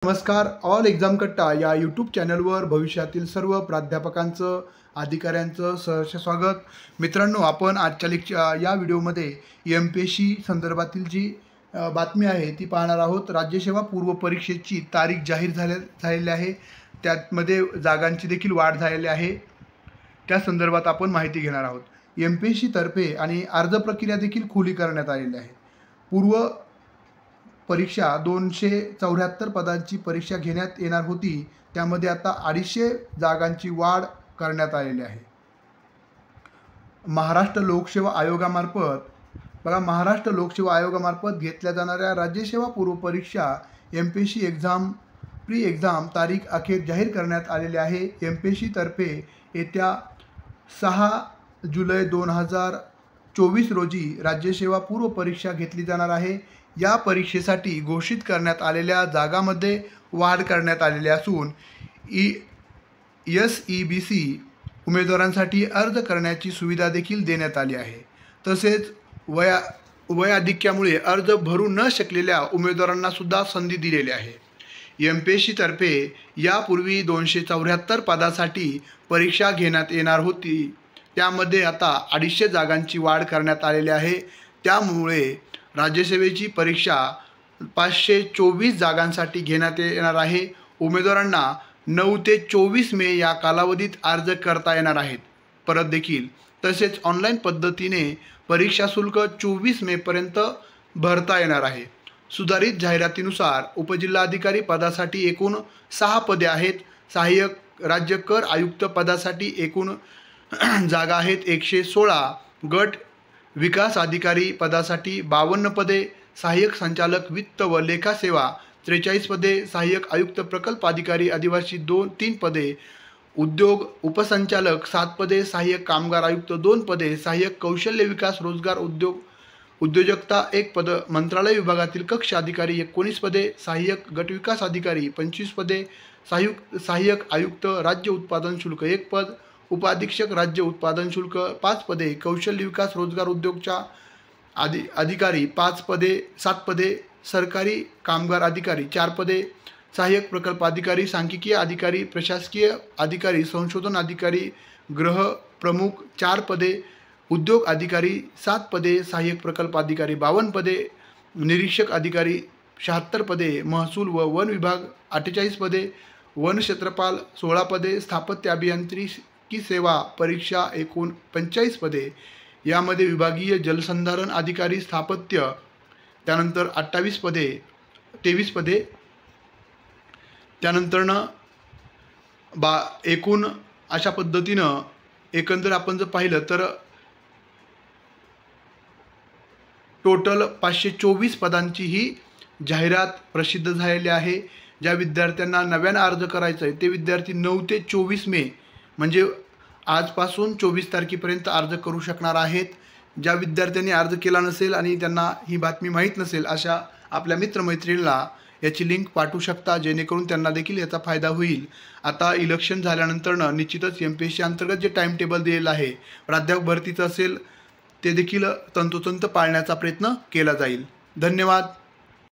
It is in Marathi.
नमस्कार. ऑल एक्झाम कट्टा या यूट्यूब चॅनलवर भविष्यातील सर्व प्राध्यापकांचं, अधिकाऱ्यांचं सहर्ष स्वागत. मित्रांनो, आपण आजच्या या व्हिडिओमध्ये MPSC संदर्भातील जी बातमी आहे ती पाहणार आहोत. राज्यसेवा पूर्व परीक्षेची तारीख जाहीर झालेली आहे. त्यामध्ये जागांची देखील वाढ झालेली आहे. त्या संदर्भात आपण माहिती घेणार आहोत. MPSC तर्फे आणि अर्ज प्रक्रिया देखील खुली करण्यात आलेली आहे. पूर्व परीक्षा 274 पदांची परीक्षा घेण्यात येणार होती. त्यामध्ये आता 250 जागांची वाढ करण्यात आलेली आहे. महाराष्ट्र लोकसेवा आयोगामार्फत घेतल्या जाणाऱ्या राज्यसेवा पूर्व परीक्षा MPSC प्री एक्झाम तारीख अखेर जाहीर करण्यात आलेली आहे. MPSC तर्फे येत्या 6 जुलै 2024 रोजी राज्यसेवा पूर्व परीक्षा घेतली जाणार आहे. या परीक्षेसाठी घोषित करण्यात आलेल्या जागांमध्ये वाढ करण्यात आलेली असून SEBC उमेदवारांसाठी अर्ज करण्याची सुविधा देखील देण्यात आली आहे. तसेच वयाधिक्यामुळे अर्ज भरू न शकलेल्या उमेदवारांना सुद्धा संधी दिलेली आहे. MPSC तर्फे यापूर्वी 274 पदासाठी परीक्षा घेण्यात येणार होती. त्यामध्ये आता 250 जागांची वाढ करण्यात आलेली आहे. त्यामुळे राज्यसेवेची परीक्षा 524 जागांसाठी घेण्यात येणार आहे. उमेदवारांना 9 ते 24 मे या कालावधीत अर्ज करता येणार आहेत. परत देखील तसेच ऑनलाईन पद्धतीने परीक्षा शुल्क 24 मेपर्यंत भरता येणार आहे. सुधारित जाहिरातीनुसार उपजिल्हाधिकारी पदासाठी एकूण 6 पदे आहेत. सहाय्यक राज्य कर आयुक्त पदासाठी एकूण जागा आहेत 116. गट विकास अधिकारी पदासाठी 52 पदे. सहाय्यक संचालक वित्त व लेखा सेवा 43 पदे. सहाय्यक आयुक्त प्रकल्प अधिकारी आदिवासी 3 पदे. उद्योग उपसंचालक 7 पदे. सहाय्यक कामगार आयुक्त 2 पदे. सहाय्यक कौशल्य विकास रोजगार उद्योजकता 1 पद. मंत्रालय विभागातील कक्ष अधिकारी 19 पदे. सहाय्यक गट विकास अधिकारी 25 पदे. सहाय्यक आयुक्त राज्य उत्पादन शुल्क 1 पद. उपाधीक्षक राज्य उत्पादन शुल्क 5 पदे. कौशल्य विकास रोजगार उद्योगच्या अधिकारी 7 पदे. सरकारी कामगार अधिकारी 4 पदे. सहाय्यक प्रकल्प अधिकारी, सांख्यिकीय अधिकारी, प्रशासकीय अधिकारी, संशोधन अधिकारी, गृह प्रमुख 4 पदे. उद्योग अधिकारी 7 पदे. सहाय्यक प्रकल्प अधिकारी 52 पदे. निरीक्षक अधिकारी 76 पदे. महसूल व वन विभाग 48 पदे. वन क्षेत्रपाल 16 पदे. स्थापत्य अभियांत्रिकी सेवा परीक्षा एकूण 45 पदे. यामध्ये विभागीय जलसंधारण अधिकारी स्थापत्य त्यानंतर 23 पदे. त्यानंतरनं एकूण अशा पद्धतीनं एकंदर आपण जर पाहिलं तर टोटल 524 पदांची ही जाहिरात प्रसिद्ध झालेली आहे. ज्या विद्यार्थ्यांना नव्यानं अर्ज करायचा आहे ते विद्यार्थी 9 ते 24 मे म्हणजे आजपासून 24 तारखेपर्यंत अर्ज करू शकणार आहेत. ज्या विद्यार्थ्यांनी अर्ज केला नसेल आणि त्यांना ही बातमी माहीत नसेल अशा आपल्या मित्रमैत्रिणींना याची लिंक पाठवू शकता, जेणेकरून त्यांना देखील याचा फायदा होईल. आता इलेक्शन झाल्यानंतरनं निश्चितच MPSC अंतर्गत जे टाईम टेबल दिलेलं आहे प्राध्यापक भरतीचं असेल ते देखील तंतोतंत पाळण्याचा प्रयत्न केला जाईल. धन्यवाद.